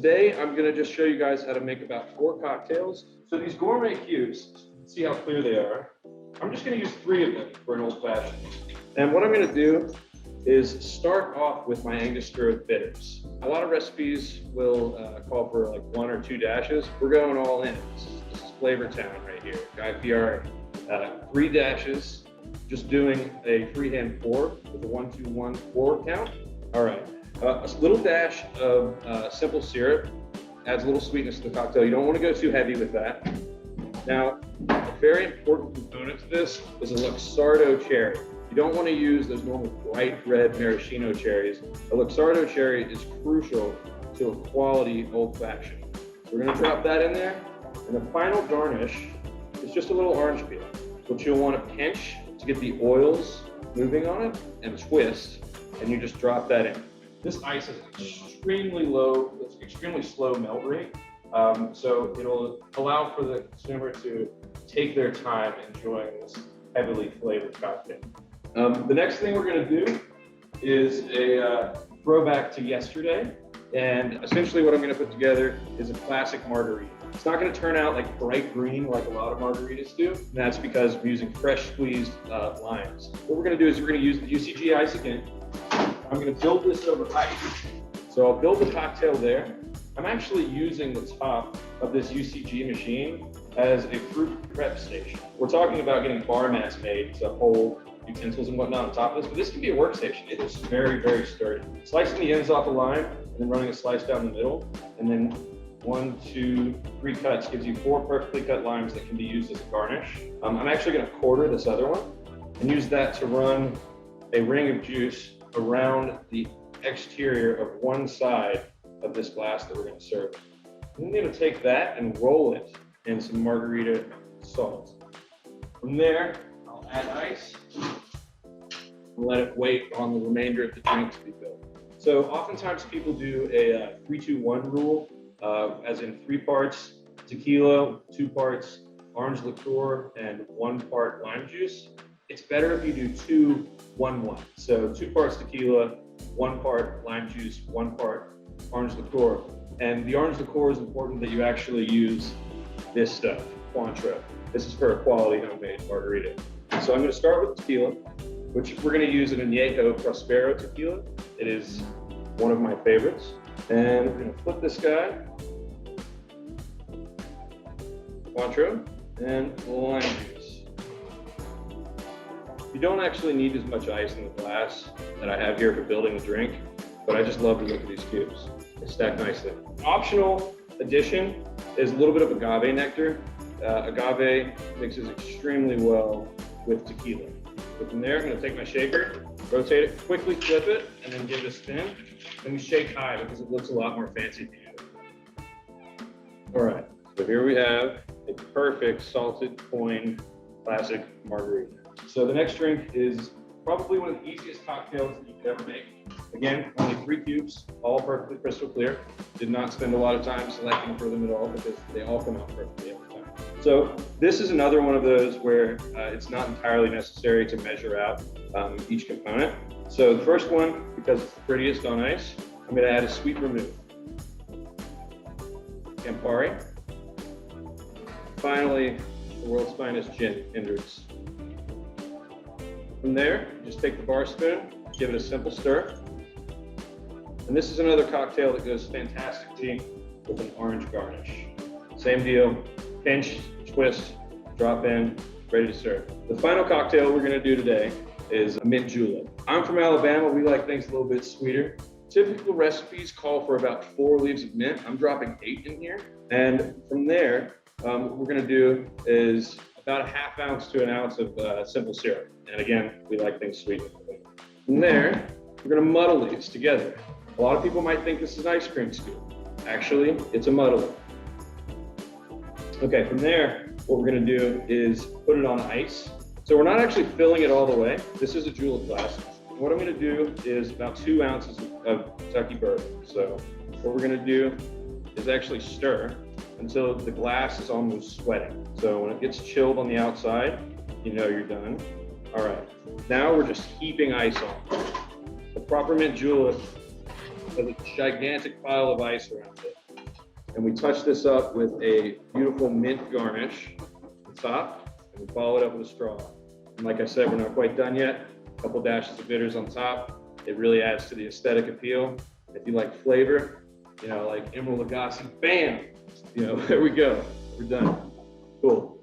today I'm gonna just show you guys how to make about 4 cocktails. So these gourmet cubes, see how clear they are. I'm just gonna use 3 of them for an old fashioned. And what I'm gonna do is start off with my Angostura bitters. A lot of recipes will call for like 1 or 2 dashes. We're going all in. This is Flavor Town right here. Guy PR, 3 dashes, just doing a freehand pour with a 1-2-1 pour count. All right, a little dash of simple syrup adds a little sweetness to the cocktail. You don't want to go too heavy with that. Now, a very important component to this is a Luxardo cherry. You don't want to use those normal bright red maraschino cherries. A Luxardo cherry is crucial to a quality old fashioned. So we're going to drop that in there. And the final garnish is just a little orange peel, which you'll want to pinch to get the oils moving on it and twist, and you just drop that in. This ice is extremely low, it's extremely slow melt rate. So it'll allow for the consumer to take their time enjoying this heavily flavored cocktail. The next thing we're going to do is a throwback to yesterday. And essentially what I'm going to put together is a classic margarita. It's not going to turn out like bright green like a lot of margaritas do. And that's because we're using fresh squeezed limes. What we're going to do is we're going to use the UCG ice again. I'm going to build this over ice. So I'll build the cocktail there. I'm actually using the top of this UCG machine as a fruit prep station. We're talking about getting bar mats made to hold utensils and whatnot on top of this, but this can be a workstation. It is very, very sturdy. Slicing the ends off the lime and then running a slice down the middle, and then 1, 2, 3 cuts gives you 4 perfectly cut limes that can be used as a garnish. I'm actually going to quarter this other one and use that to run a ring of juice around the exterior of one side of this glass that we're going to serve. I'm going to take that and roll it in some margarita salt. From there, I'll add ice and let it wait on the remainder of the drink to be built. So oftentimes people do a 3-2-1 rule, as in 3 parts tequila, 2 parts orange liqueur, and 1 part lime juice. It's better if you do 2-1-1. So 2 parts tequila, 1 part lime juice, 1 part orange liqueur. And the orange liqueur is important that you actually use this stuff, Cointreau. This is for a quality homemade margarita. So I'm going to start with tequila, which we're going to use an Añejo Prospero tequila. It is one of my favorites. And we're going to flip this guy, Cointreau, and lime juice. You don't actually need as much ice in the glass that I have here for building the drink, but I just love the look of these cubes. They stack nicely. Optional addition is a little bit of agave nectar. Agave mixes extremely well with tequila. So from there, I'm going to take my shaker, rotate it, quickly flip it, and then give it a spin. And we shake high because it looks a lot more fancy to you. All right, so here we have a perfect salted coin classic margarita. So the next drink is probably one of the easiest cocktails that you could ever make. Again, only 3 cubes, all perfectly crystal clear. Did not spend a lot of time selecting for them at all because they all come out perfectly every time. So this is another one of those where it's not entirely necessary to measure out each component. So the first one, because it's the prettiest on ice, I'm going to add a sweet vermouth, Campari. Finally, the world's finest gin, Hendrick's. From there, just take the bar spoon, give it a simple stir. And this is another cocktail that goes fantastically with an orange garnish. Same deal, pinch, twist, drop in, ready to serve. The final cocktail we're gonna do today is a mint julep. I'm from Alabama, we like things a little bit sweeter. Typical recipes call for about 4 leaves of mint. I'm dropping 8 in here. And from there, what we're gonna do is about a ½ ounce to an ounce of simple syrup. And again, we like things sweet. From there, we're gonna muddle these together. A lot of people might think this is an ice cream scoop. Actually, it's a muddler. Okay, from there, what we're gonna do is put it on ice. So we're not actually filling it all the way. This is a julep glass. What I'm gonna do is about 2 ounces of Kentucky bourbon. So what we're gonna do is actually stir until the glass is almost sweating. So when it gets chilled on the outside, you know you're done. All right, now we're just heaping ice on. The proper mint julep has a gigantic pile of ice around it. And we touch this up with a beautiful mint garnish on top, and we follow it up with a straw. And like I said, we're not quite done yet. A couple dashes of bitters on top. It really adds to the aesthetic appeal. If you like flavor, you know, like Emerald Lagasse, bam! You know, there we go. We're done. Cool.